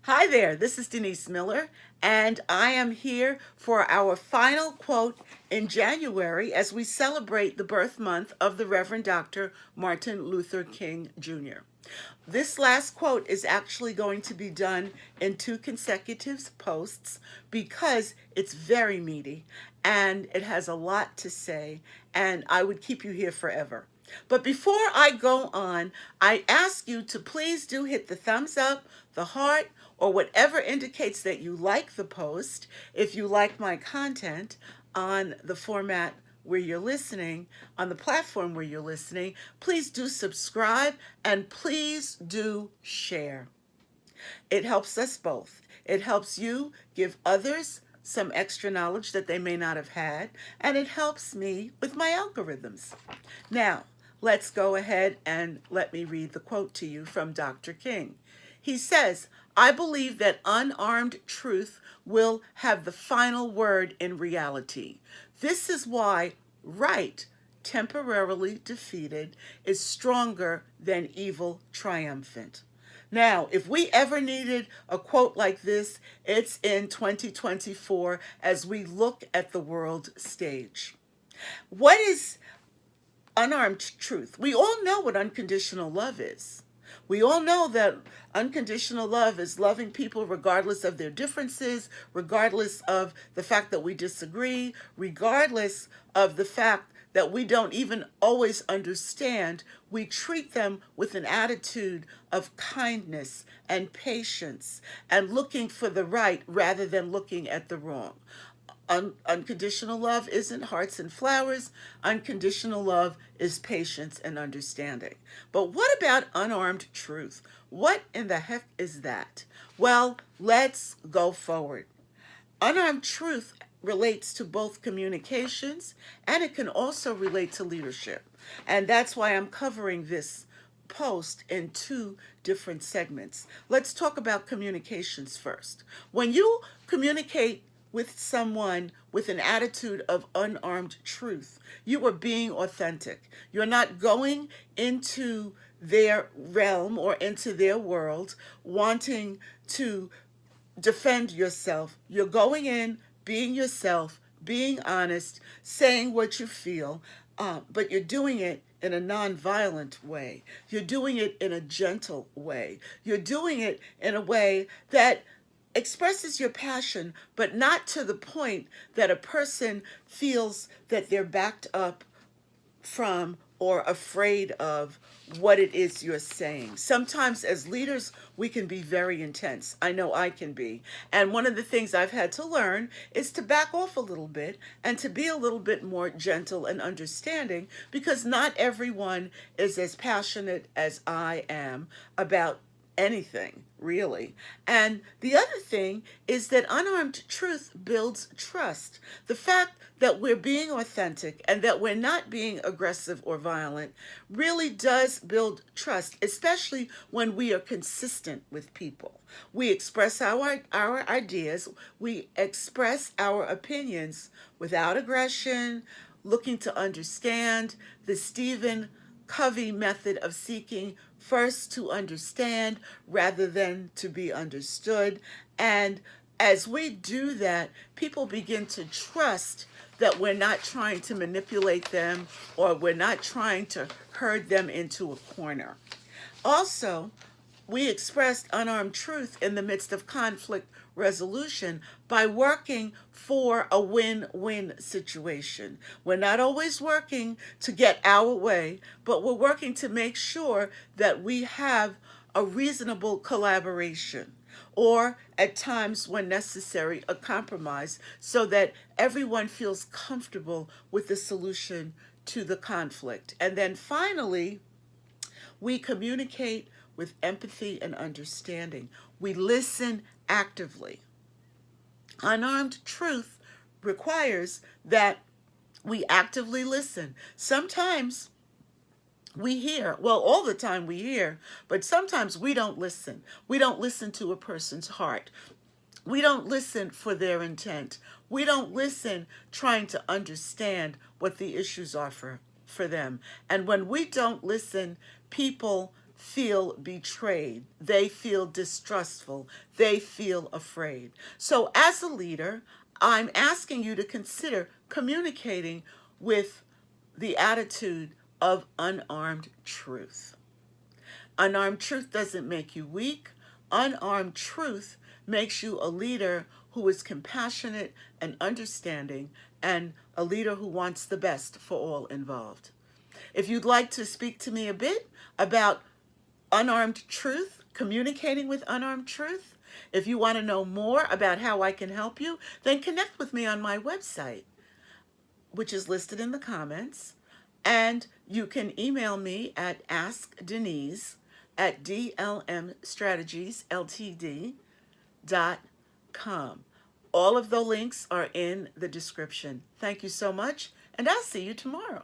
Hi there, this is Denise Miller, and I am here for our final quote in January as we celebrate the birth month of the Reverend Dr. Martin Luther King Jr. This last quote is actually going to be done in 2 consecutive posts because it's very meaty and it has a lot to say, and I would keep you here forever. But before I go on, I ask you to please do hit the thumbs up, the heart, or whatever indicates that you like the post. If you like my content on the format where you're listening, on the platform where you're listening, please do subscribe and please do share. It helps us both. It helps you give others some extra knowledge that they may not have had, and it helps me with my algorithms. Now, let's go ahead and let me read the quote to you from Dr. King. He says, I believe that unarmed truth will have the final word in reality. This is why right, temporarily defeated, is stronger than evil triumphant. Now, if we ever needed a quote like this, it's in 2024 as we look at the world stage. What is unarmed truth? We all know what unconditional love is. We all know that unconditional love is loving people regardless of their differences, regardless of the fact that we disagree, regardless of the fact that we don't even always understand. We treat them with an attitude of kindness and patience and looking for the right rather than looking at the wrong. Unconditional love isn't hearts and flowers. Unconditional love is patience and understanding. But what about unarmed truth? What in the heck is that? Well, let's go forward. Unarmed truth relates to both communications and it can also relate to leadership. And that's why I'm covering this post in 2 different segments. Let's talk about communications first. When you communicate with someone with an attitude of unarmed truth, you are being authentic. You're not going into their realm or into their world wanting to defend yourself. You're going in, being yourself, being honest, saying what you feel, but you're doing it in a nonviolent way. You're doing it in a gentle way. You're doing it in a way that expresses your passion, but not to the point that a person feels that they're backed up from or afraid of what it is you're saying. Sometimes as leaders, we can be very intense. I know I can be. And one of the things I've had to learn is to back off a little bit and to be a little bit more gentle and understanding because not everyone is as passionate as I am about anything, really. And the other thing is that unarmed truth builds trust. The fact that we're being authentic and that we're not being aggressive or violent really does build trust, especially when we are consistent with people. We express our ideas, we express our opinions without aggression, looking to understand. The Stephen Covey method of seeking first to understand rather than to be understood. And as we do that, people begin to trust that we're not trying to manipulate them or we're not trying to herd them into a corner. Also, we expressed unarmed truth in the midst of conflict resolution by working for a win-win situation. We're not always working to get our way, but we're working to make sure that we have a reasonable collaboration or at times when necessary a compromise so that everyone feels comfortable with the solution to the conflict. And then finally, we communicate with empathy and understanding. We listen actively. Unarmed truth requires that we actively listen. Sometimes we hear, well, all the time we hear, but sometimes we don't listen. We don't listen to a person's heart. We don't listen for their intent. We don't listen trying to understand what the issues are for them. And when we don't listen, people feel betrayed. They feel distrustful. They feel afraid. So as a leader, I'm asking you to consider communicating with the attitude of unarmed truth. Unarmed truth doesn't make you weak. Unarmed truth makes you a leader who is compassionate and understanding, and a leader who wants the best for all involved. If you'd like to speak to me a bit about unarmed truth, communicating with unarmed truth, if you want to know more about how I can help you, then connect with me on my website, which is listed in the comments. And you can email me at askdenise@dlmstrategiesltd.com. All of the links are in the description. Thank you so much, and I'll see you tomorrow.